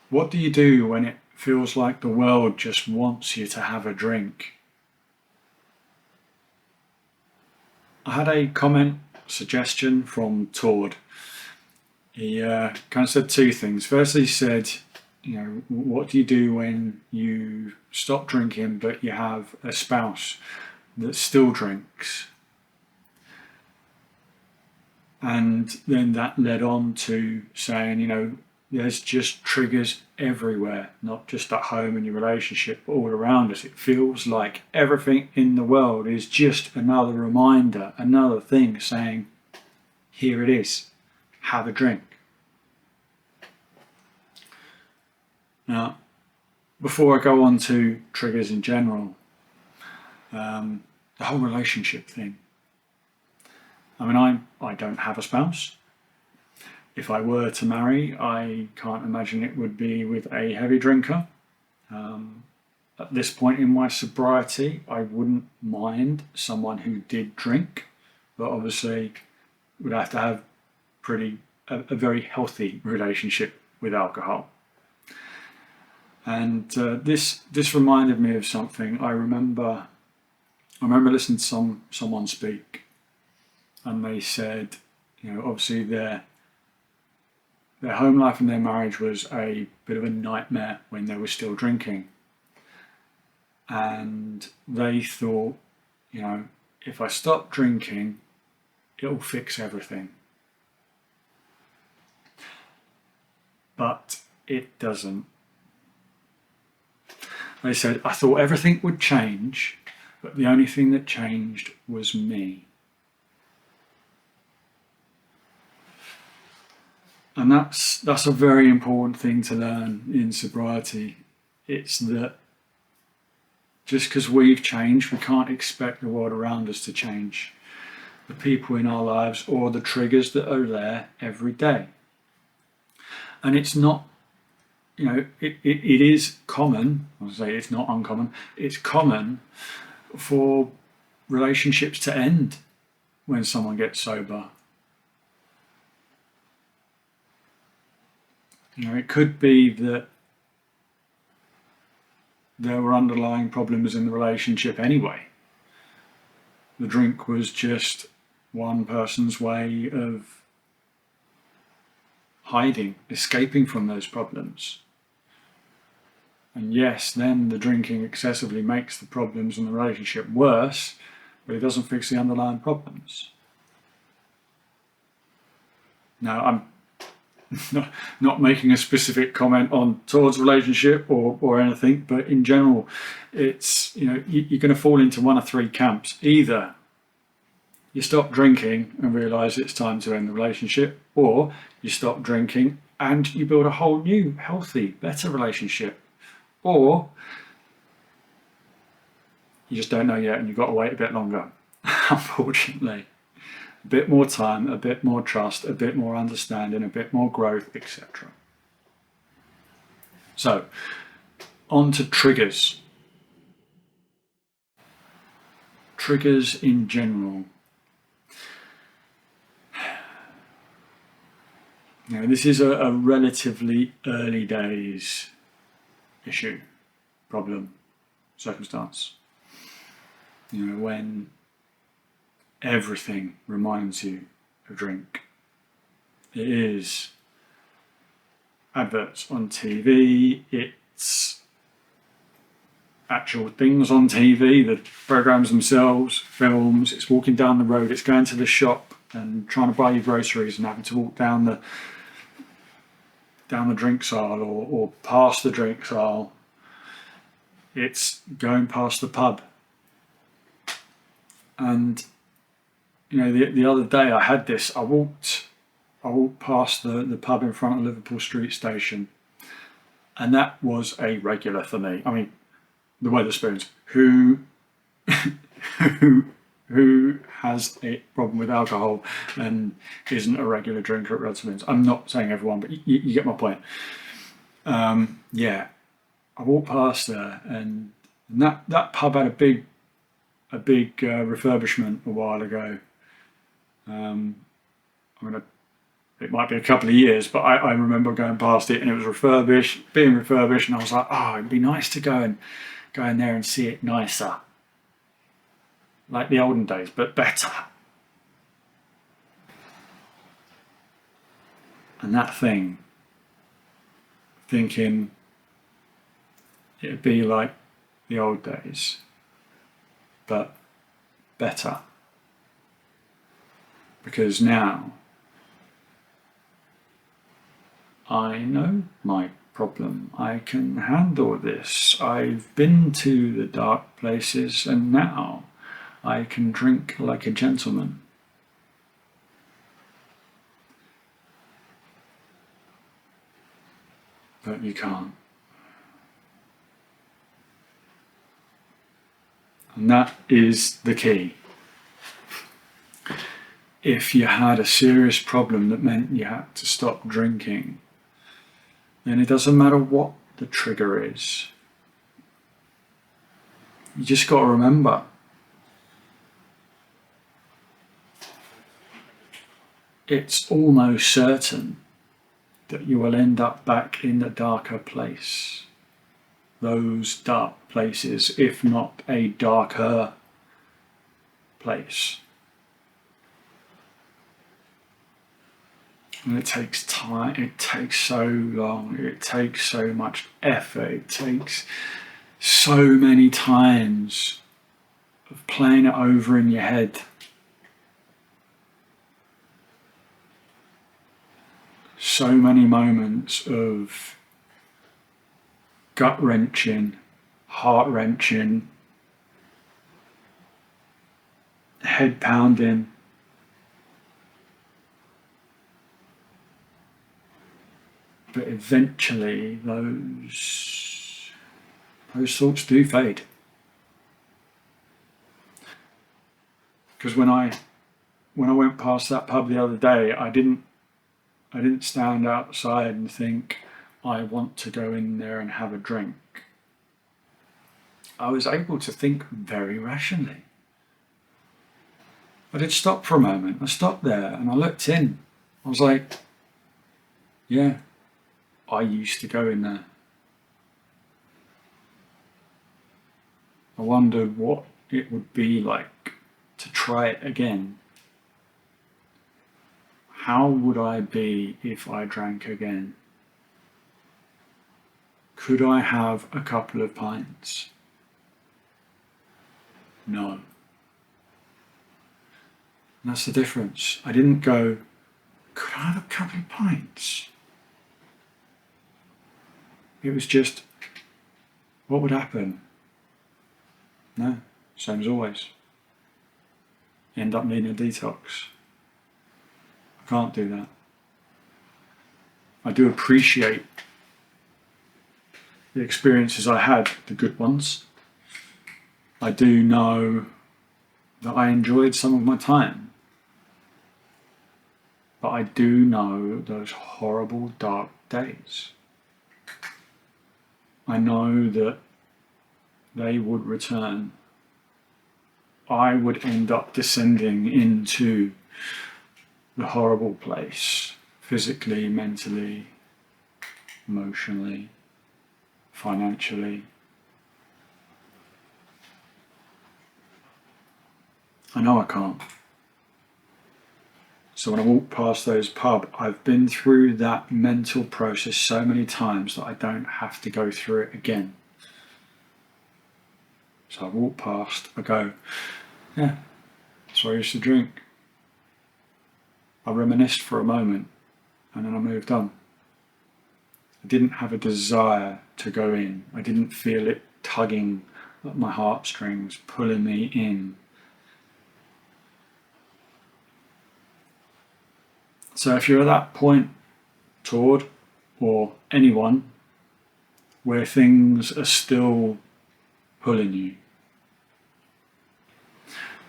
What do you do when it feels like the world just wants you to have a drink? I had a comment suggestion from Tord. He kind of said two things. Firstly, he said, what do you do when you stop drinking but you have a spouse that still drinks? And then that led on to saying, there's just triggers everywhere, not just at home in your relationship, but all around us. It feels like everything in the world is just another reminder, another thing saying, here it is, have a drink. Now, before I go on to triggers in general, the whole relationship thing. I mean, I don't have a spouse. If I were to marry, I can't imagine it would be with a heavy drinker. At this point in my sobriety, I wouldn't mind someone who did drink, but obviously would have to have a very healthy relationship with alcohol. And this reminded me of something. I remember listening to someone speak, and they said, obviously their home life and their marriage was a bit of a nightmare when they were still drinking. And they thought, if I stop drinking, it'll fix everything. But it doesn't. They said, I thought everything would change, but the only thing that changed was me. And that's a very important thing to learn in sobriety. It's that just because we've changed, we can't expect the world around us to change. The people in our lives or the triggers that are there every day. And it's not, it is common, I'll say it's not uncommon, it's common for relationships to end when someone gets sober. It could be that there were underlying problems in the relationship anyway. The drink was just one person's way of hiding, escaping from those problems. And yes, then the drinking excessively makes the problems in the relationship worse, but it doesn't fix the underlying problems. Now, I'm not making a specific comment on towards relationship or anything, but in general, it's, you're going to fall into one of three camps. Either you stop drinking and realise it's time to end the relationship, or you stop drinking and you build a whole new, healthy, better relationship, or you just don't know yet and you've got to wait a bit longer, unfortunately. A bit more time, a bit more trust, a bit more understanding, a bit more growth, etc. So, on to triggers. Triggers in general. Now, this is a relatively early days issue, problem, circumstance. When everything reminds you of drink. It is adverts on TV, it's actual things on TV, the programs themselves, films, it's walking down the road, it's going to the shop and trying to buy your groceries and having to walk down the drink aisle or past the drink aisle. It's going past the pub. And the other day I had this. I walked past the pub in front of Liverpool Street Station, and that was a regular for me. I mean, the Wetherspoons, who has a problem with alcohol and isn't a regular drinker at Wetherspoons. I'm not saying everyone, but you get my point. I walked past there, and that pub had a big refurbishment a while ago. I'm going to It might be a couple of years, but I remember going past it and it was being refurbished, and I was like, oh, it'd be nice to go in there and see it nicer. Like the olden days, but better. And that thing, thinking it'd be like the old days, but better. Because now I know my problem. I can handle this. I've been to the dark places, and now I can drink like a gentleman. But you can't. And that is the key. If you had a serious problem that meant you had to stop drinking, then it doesn't matter what the trigger is. You just got to remember, it's almost certain that you will end up back in the darker place. Those dark places, if not a darker place. And it takes time, it takes so long, it takes so much effort, it takes so many times of playing it over in your head. So many moments of gut-wrenching, heart-wrenching, head-pounding, but eventually those thoughts do fade. Because when I went past that pub the other day, I didn't stand outside and think, I want to go in there and have a drink. I was able to think very rationally. I did stop for a moment. I stopped there and I looked in. I was like, yeah, I used to go in there. I wondered what it would be like to try it again. How would I be if I drank again? Could I have a couple of pints? No. And that's the difference. I didn't go, could I have a couple of pints? It was just, what would happen? No, same as always. End up needing a detox. I can't do that. I do appreciate the experiences I had, the good ones. I do know that I enjoyed some of my time. But I do know those horrible dark days. I know that they would return. I would end up descending into the horrible place, physically, mentally, emotionally, financially. I know I can't. So when I walk past those pubs, I've been through that mental process so many times that I don't have to go through it again. So I walk past, I go, yeah, that's where I used to drink. I reminisced for a moment and then I moved on. I didn't have a desire to go in. I didn't feel it tugging at my heartstrings, pulling me in. So if you're at that point, Tord, or anyone, where things are still pulling you,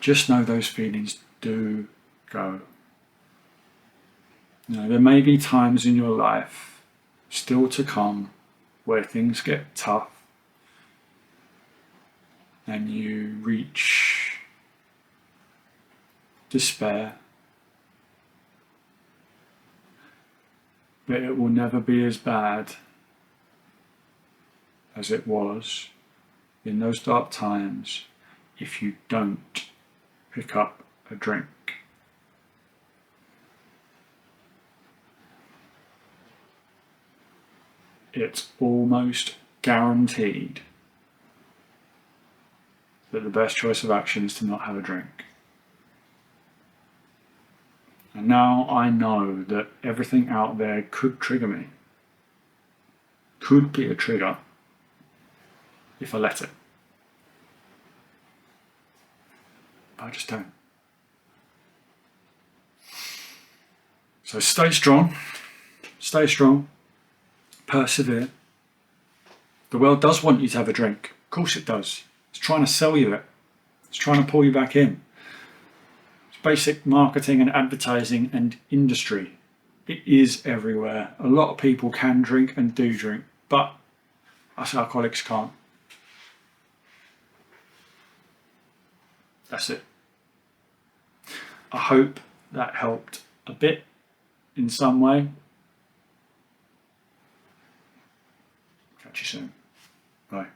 just know those feelings do go. You know, there may be times in your life still to come where things get tough and you reach despair. but it will never be as bad as it was in those dark times if you don't pick up a drink. It's almost guaranteed that the best choice of action is to not have a drink. And now I know that everything out there could trigger me, could be a trigger if I let it. But I just don't. So stay strong, persevere. The world does want you to have a drink. Of course it does. It's trying to sell you it. It's trying to pull you back in. It's basic marketing and advertising and industry. It is everywhere. A lot of people can drink and do drink, but us alcoholics can't. That's it. I hope that helped a bit in some way. Catch you soon. Bye.